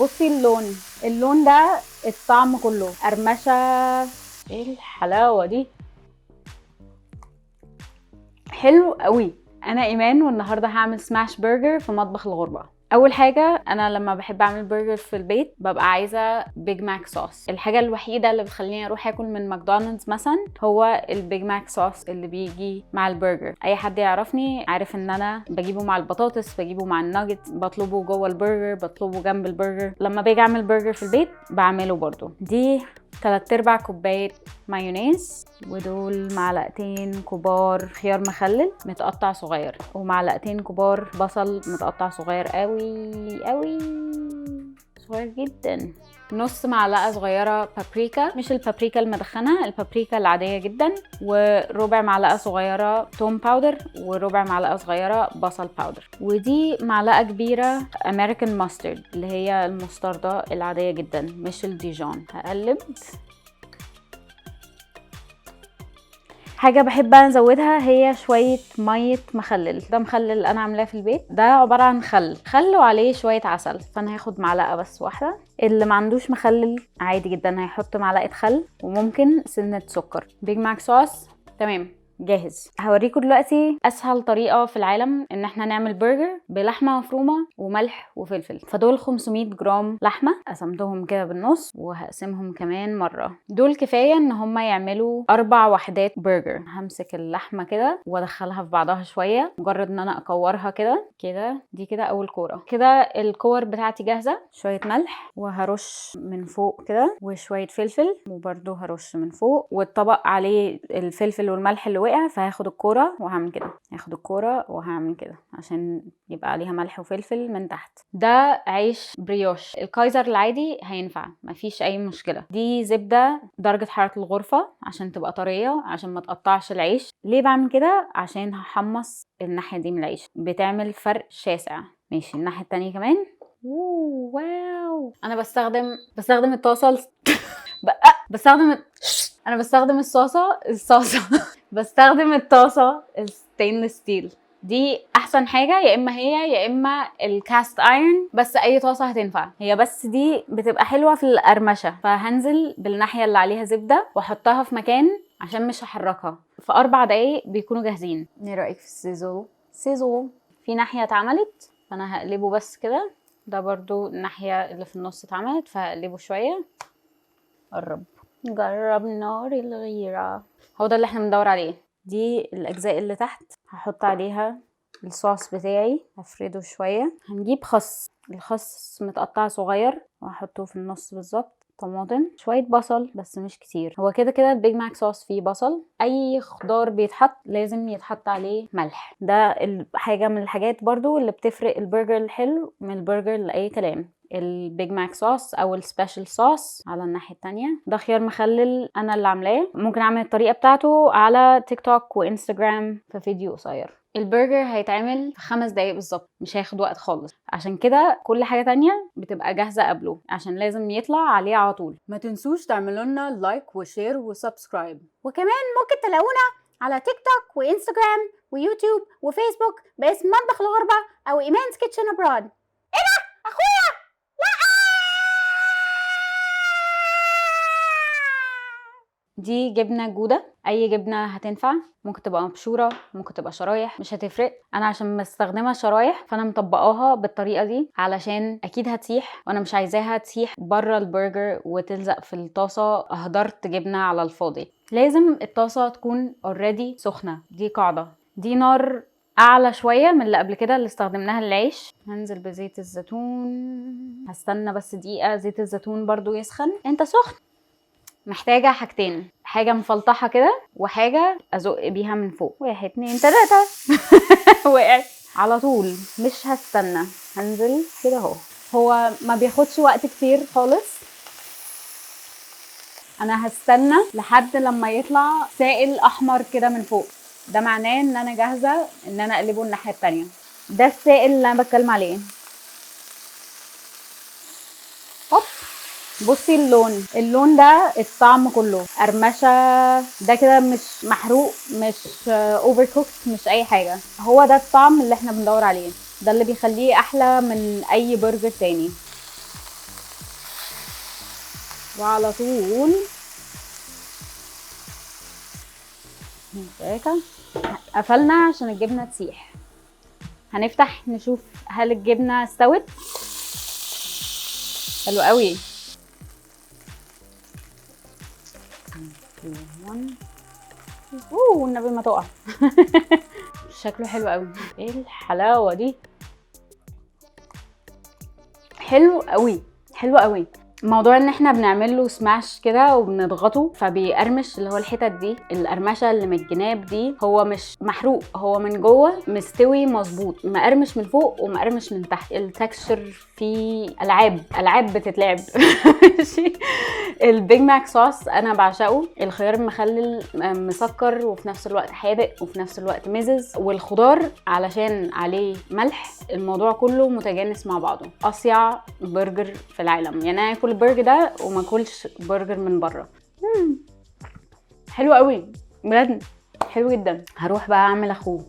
بصي اللون ده الطعم كله قرمشه. ايه الحلاوه دي، حلو قوي. انا ايمان والنهارده هعمل سماش برجر في مطبخ الغربه. اول حاجه، انا لما بحب اعمل برجر في البيت ببقى عايزه بيج ماك صوص. الحاجه الوحيده اللي بتخليني اروح اكل من ماكدونالدز مثلا هو البيج ماك صوص اللي بيجي مع البرجر. اي حد يعرفني عارف ان انا بجيبه مع البطاطس، بجيبه مع الناجت، بطلبه جوه البرجر، بطلبه جنب البرجر. لما باجي اعمل برجر في البيت بعمله برضو. دي 3/4 كوبايه مايونيز، ودول معلقتين كبار خيار مخلل متقطع صغير، ومعلقتين كبار بصل متقطع صغير قوي قوي، صغير جدا. نص معلقه صغيره بابريكا، مش البابريكا المدخنه، البابريكا العاديه جدا، وربع معلقه صغيره توم باودر، وربع معلقه صغيره بصل باودر. ودي معلقه كبيره امريكان ماسترد اللي هي المستردة العاديه جدا مش الديجون. هقلب. حاجه بحب ازودها هي شويه ميه مخلل. ده مخلل انا عاملاه في البيت، ده عباره عن خل وعليه شويه عسل، فانا هاخد معلقه بس واحده. اللي ما عندوش مخلل عادي جدا هيحط معلقه خل وممكن سنه سكر. بيج ماك صوص تمام جاهز. هوريكم دلوقتي اسهل طريقه في العالم ان احنا نعمل برجر بلحمه مفرومه وملح وفلفل. فدول 500 جرام لحمه، قسمتهم كده بالنص وهقسمهم كمان مره. دول كفايه ان هم يعملوا 4 وحدات برجر. همسك اللحمه كده وادخلها في بعضها شويه، مجرد ان انا اكورها كده كده. دي كده اول كوره. كده الكور بتاعتي جاهزه. شويه ملح وهرش من فوق كده، وشويه فلفل وبرده هرش من فوق، والطبق عليه الفلفل والملح اللي وقع. فهاخد الكوره وهعمل كده، هاخد الكوره وهعمل كده عشان يبقى عليها ملح وفلفل من تحت. ده عيش بريوش الكايزر العادي هينفع، مفيش اي مشكله. دي زبده درجه حراره الغرفه عشان تبقى طريه، عشان ما تقطعش العيش. ليه بعمل كده؟ عشان هحمص الناحيه دي من العيش، بتعمل فرق شاسع. ماشي، الناحيه التانية كمان. واو، انا بستخدم الطاسه بستخدم انا بستخدم الصاصه بستخدم الطاسه الستينلس ستيل. دي احسن حاجه، يا اما هي يا اما الكاست ايرون، بس اي طاسه هتنفع هي، بس دي بتبقى حلوه في القرمشه. فهنزل بالناحيه اللي عليها زبده واحطها في مكان عشان مش هحركها. في 4 دقايق بيكونوا جاهزين. ايه رايك في السيزو؟ في ناحيه اتعملت فانا هقلبه بس كده. ده برضو الناحيه اللي في النص اتعملت فهقلبه شويه. جرب نار الغيرة. هو ده اللي احنا بندور عليه. دي الاجزاء اللي تحت هحط عليها الصوص بتاعي، هفرده شوية. هنجيب الخس متقطع صغير وهحطه في النص بالظبط. طماطم، شوية بصل بس مش كتير. هو كده كده البيج ماك صوص فيه بصل. اي خضار بيتحط لازم يتحط عليه ملح. ده حاجة من الحاجات برضو اللي بتفرق البرجر الحلو من البرجر لأي كلام. البيج ماك صوص او السبيشال صوص على الناحيه التانية. ده خيار مخلل انا اللي عاملاه، ممكن اعمل الطريقه بتاعته على تيك توك وانستجرام في فيديو قصير. البرجر هيتعمل في 5 دقايق بالظبط، مش هياخد وقت خالص. عشان كده كل حاجه تانية بتبقى جاهزه قبله عشان لازم يطلع عليه على طول. ما تنسوش تعملوا لنا لايك وشير وسبسكرايب، وكمان ممكن تلاقونا على تيك توك وانستجرام ويوتيوب وفيسبوك باسم مطبخ الغربه او ايمان's كيتشن ابراد. ايه ده اخويا؟ دي جبنه جوده، اي جبنه هتنفع، ممكن تبقى مبشوره ممكن تبقى شرايح، مش هتفرق. انا عشان مستخدمه شرايح فانا مطبقاها بالطريقه دي علشان اكيد هتسيح، وانا مش عايزاها تسيح بره البرجر وتلزق في الطاسه. اهدرت جبنه على الفاضي. لازم الطاسه تكون اوريدي سخنه، دي قاعده. دي نار اعلى شويه من اللي قبل كده اللي استخدمناها للعيش. هنزل بزيت الزيتون، هستنى بس دقيقه زيت الزيتون برضو يسخن. انت سخن. محتاجة حاجتين، حاجة مفلطحة كده وحاجة ازق بيها من فوق. 1 2 3 وقعت على طول. مش هستنى، هنزل كده اهو. هو ما بياخدش وقت كتير خالص. انا هستنى لحد لما يطلع سائل احمر كده من فوق. ده معناه ان انا جاهزة ان انا اقلبه الناحية التانية. ده السائل اللي انا بتكلم عليه. هوب. بصي اللون ده الطعم كله قرمشه. ده كده مش محروق، مش اوفر كوكت، مش اي حاجه. هو ده الطعم اللي احنا بندور عليه، ده اللي بيخليه احلى من اي برجر تاني. وعلى طول قفلنا عشان الجبنه تسيح. هنفتح نشوف هل الجبنه استوت. حلو قوي. والنبي ما تقع. شكله حلو قوي. ايه الحلاوه دي؟ حلو قوي، حلو قوي. موضوع ان احنا بنعمل له سماش كده وبنضغطه فبيقرمش، اللي هو الحتت دي القرمشه اللي من الجناب دي، هو مش محروق، هو من جوه مستوي مظبوط، مقرمش من فوق ومقرمش من تحت. التكستشر فيه العاب بتتلعب. ماشي. البيج ماك صوص انا بعشقه. الخيار المخلل مسكر وفي نفس الوقت حادق وفي نفس الوقت مزز، والخضار علشان عليه ملح، الموضوع كله متجانس مع بعضه. اصيع برجر في العالم. يعني انا اكل البرجر ده وما اكلش برجر من بره. حلو قوي بجد، حلو جدا. هروح بقى اعمل اخوه.